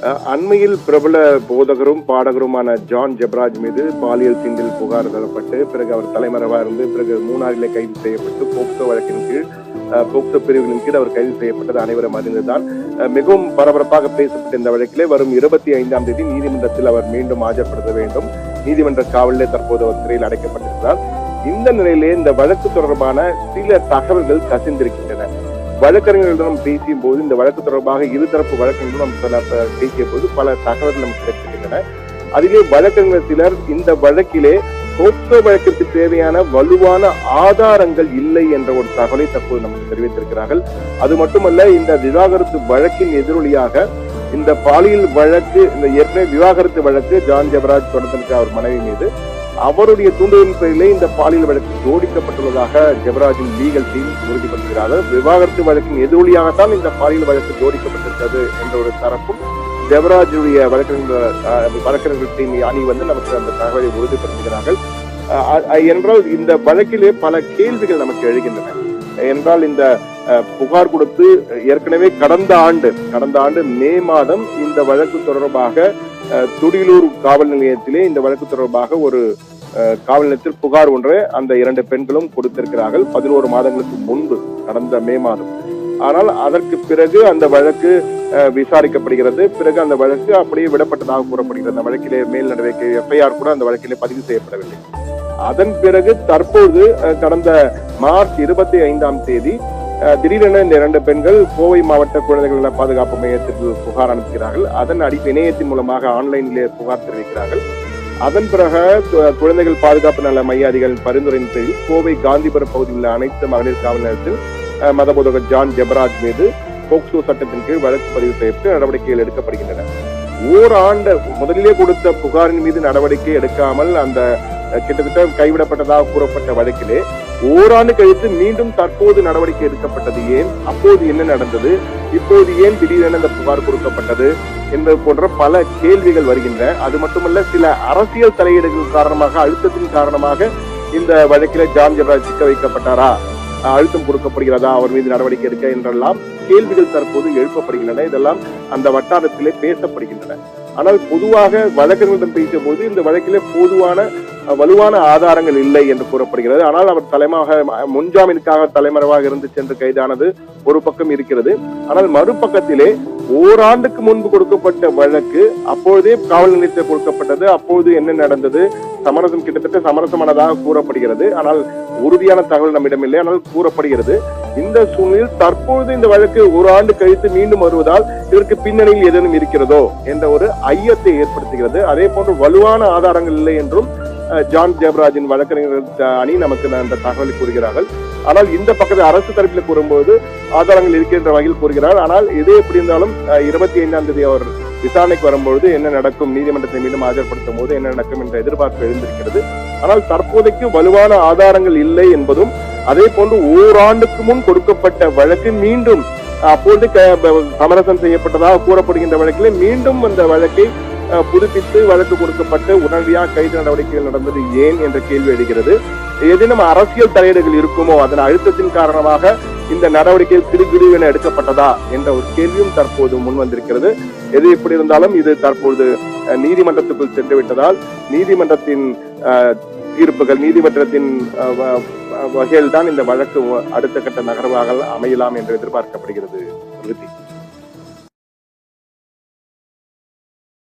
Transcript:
அண்மையில் பிரபல போதகரும் பாடகருமான ஜான் ஜெபராஜ் மீது பாலியல் சீண்டல் புகார் தரப்பட்டு பிறகு அவர் தலைமறைவாக இருந்து பிறகு மூணாறிலே கைது செய்யப்பட்டு போக்சோ வழக்கின் கீழ் போக்சோ பிரிவுகளின் கீழ் அவர் கைது செய்யப்பட்டது அனைவரும் அறிந்துதான். மிகவும் பரபரப்பாக பேசப்பட்ட இந்த வழக்கிலே வரும் 25ஆம் தேதி நீதிமன்றத்தில் அவர் மீண்டும் ஆஜர்படுத்த வேண்டும். நீதிமன்ற காவலிலே தற்போது அவர் சிறையில் அடைக்கப்பட்டிருக்கிறார். இந்த நிலையிலே இந்த வழக்கு தொடர்பான சில தகவல்கள் கசிந்திருக்கின்றன. வழக்கறிஞர்களிடம் பேசிய போது இந்த வழக்கு தொடர்பாக இருதரப்பு வழக்கறிஞர்களும் பேசிய போது பல தகவல்கள் நமக்கு கிடைத்திருக்கின்றன. அதிலே வழக்கறிஞர் சிலர் இந்த வழக்கிலே போக்சோ வழக்கிற்கு தேவையான வலுவான ஆதாரங்கள் இல்லை என்ற ஒரு தகவலை தற்போது நமக்கு தெரிவித்திருக்கிறார்கள். அது மட்டுமல்ல, இந்த விவாகரத்து வழக்கின் எதிரொலியாக இந்த பாலியல் வழக்கு, இந்த ஏற்கனவே விவாகரத்து வழக்கு ஜான் ஜெபராஜ் தொடர்ந்திருக்க அவர் மனைவி மீது அவருடைய தூண்டுதலின் பேரிலே இந்த பாலியல் வழக்கு ஜோடிக்கப்பட்டுள்ளதாக ஜெபராஜின் லீகல் டீம் உறுதிப்படுத்துகிறார்கள். விவாகரத்து வழக்கின் எதிரொலியாகத்தான் இந்த பாலியல் வழக்கு ஜோடிக்கப்பட்டிருக்கிறது என்ற ஒரு தரப்பும் ஜெபராஜுடைய வழக்கறிஞர்கள் டீம் அணி நமக்கு அந்த தகவலை உறுதிப்படுத்துகிறார்கள். என்றால் இந்த வழக்கிலே பல கேள்விகள் நமக்கு எழுகின்றன. என்றால் இந்த புகார் கொடுத்து ஏற்கனவே கடந்த ஆண்டு மே மாதம் இந்த வழக்கு தொடர்பாக துடியலூர் காவல் நிலையத்திலே இந்த வழக்கு தொடர்பாக ஒரு காவல் நிலையத்தில் புகார் ஒன்றை அந்த 2 பெண்களும் கொடுத்திருக்கிறார்கள் 11 மாதங்களுக்கு முன்பு, கடந்த மே மாதம். ஆனால் அதற்கு பிறகு அந்த வழக்கு விசாரிக்கப்படுகிறது. பிறகு அந்த வழக்கு அப்படியே விடப்பட்டதாக கூறப்படுகிறது. அந்த வழக்கிலே மேல் நடவடிக்கை எஃப்ஐஆர் கூட அந்த வழக்கிலே பதிவு செய்யப்படவில்லை. அதன் பிறகு தற்போது கடந்த மார்ச் 25ஆம் தேதி திடீரென இந்த 2 பெண்கள் கோவை மாவட்ட குழந்தைகள் நல பாதுகாப்பு மையத்திற்கு புகார் அனுப்புகிறார்கள். அதன் இணையத்தின் மூலமாக ஆன்லைனிலே புகார் தெரிவிக்கிறார்கள். அதன் பிறகு குழந்தைகள் பாதுகாப்பு நல மைய அதிகாரிகளின் பரிந்துரையின் பேரில் கோவை காந்திபுரம் பகுதியில் உள்ள அனைத்து மகளிர் காவல் நிலையத்தில் மதபோதகர் ஜான் ஜெபராஜ் மீது போக்சோ சட்டத்தின் கீழ் வழக்கு பதிவு செய்யப்பட்டு நடவடிக்கைகள் எடுக்கப்படுகின்றன. ஓராண்டு முதலிலே கொடுத்த புகாரின் மீது நடவடிக்கை எடுக்காமல் அந்த கிட்டத்தட்ட கைவிடப்பட்டதாக கூறப்பட்ட வழக்கிலே ஓராண்டு கழித்து மீண்டும் தற்போது நடவடிக்கை எடுக்கப்பட்டது ஏன்? அப்போது என்ன நடந்தது? இப்போது ஏன் திடீரென இந்த புகார் கொடுக்கப்பட்டது என்பது போன்ற பல கேள்விகள் வருகின்றன. அது மட்டுமல்ல, சில அரசியல் தலையீடுகள் காரணமாக, அழுத்தத்தின் காரணமாக இந்த வழக்கிலே ஜான் ஜெபராஜ் சிக்க வைக்கப்பட்டாரா, அழுத்தம் கொடுக்கப்படுகிறதா அவர் மீது நடவடிக்கை எடுக்க என்றெல்லாம் கேள்விகள் தற்போது எழுப்பப்படுகின்றன. இதெல்லாம் அந்த வட்டாரத்திலே பேசப்படுகின்றன. ஆனால் பொதுவாக வழக்கறிஞர்களிடம் பேசிய போது இந்த வழக்கிலே பொதுவான வலுவான ஆதாரங்கள் இல்லை என்று கூறப்படுகிறது. ஆனால் அவர் முன்ஜாமீனுக்காக தலைமறைவாக இருந்து சென்று கைதானது ஒரு பக்கம் இருக்கிறது. ஆனால் மறுபக்கத்திலே ஓராண்டுக்கு முன்பு கொடுக்கப்பட்ட வழக்கு, அப்பொழுதே காவல் நிலையத்தில் கொடுக்கப்பட்டது. அப்போது என்ன நடந்தது? சமரசம், கிட்டத்தட்ட சமரசமானதாக கூறப்படுகிறது. ஆனால் உறுதியான தகவல் நம்மிடம் இல்லை. ஆனால் கூறப்படுகிறது. இந்த சூழ்நிலையில் தற்போது இந்த வழக்கு ஒரு ஆண்டு கழித்து மீண்டும் வருவதால் இதற்கு பின்னணியில் ஏதேனும் இருக்கிறதோ என்ற ஒரு ஐயத்தை ஏற்படுத்துகிறது. அதே போன்று வலுவான ஆதாரங்கள் இல்லை என்றும் ஜான் ஜெபராஜின் வழக்கறிஞர்கள் அணி நமக்கு அந்த தகவலை கூறுகிறார்கள். ஆனால் இந்த பக்கத்தில் அரசு தரப்பில் கூறும்போது ஆதாரங்கள் இருக்கின்ற வகையில் கூறுகிறார். ஆனால் எது எப்படி இருந்தாலும் 25ஆம் தேதி அவர் விசாரணைக்கு வரும்பொழுது என்ன நடக்கும், நீதிமன்றத்தை மீண்டும் ஆஜர்படுத்தும் போது என்ன நடக்கும் என்ற எதிர்பார்ப்பு எழுந்திருக்கிறது. ஆனால் தற்போதைக்கு வலுவான ஆதாரங்கள் இல்லை என்பதும், அதே போன்று ஓராண்டுக்கு முன் கொடுக்கப்பட்ட வழக்கு மீண்டும் அப்போது சமரசம் செய்யப்பட்டதாக கூறப்படுகின்ற வழக்கிலே மீண்டும் அந்த வழக்கை புதுப்பித்து வழக்கு கொடுக்கப்பட்டு உடனடியாக கைது நடவடிக்கைகள் நடந்தது ஏன் என்ற கேள்வி எழுகிறது. ஏதேனும் அரசியல் தலையீடுகள் இருக்குமோ, அதன் அழுத்தத்தின் காரணமாக இந்த நடவடிக்கைகள் திடுகிடுவென எடுக்கப்பட்டதா என்ற ஒரு கேள்வியும் தற்போது முன் வந்திருக்கிறது. எது எப்படி இருந்தாலும் இது தற்போது நீதிமன்றத்துக்குள் சென்று விட்டதால் நீதிமன்றத்தின் தீர்ப்புகள், நீதிமன்றத்தின் வகையில் தான் இந்த வழக்கு அடுத்த கட்ட நகர்வாக அமையலாம் என்று எதிர்பார்க்கப்படுகிறது.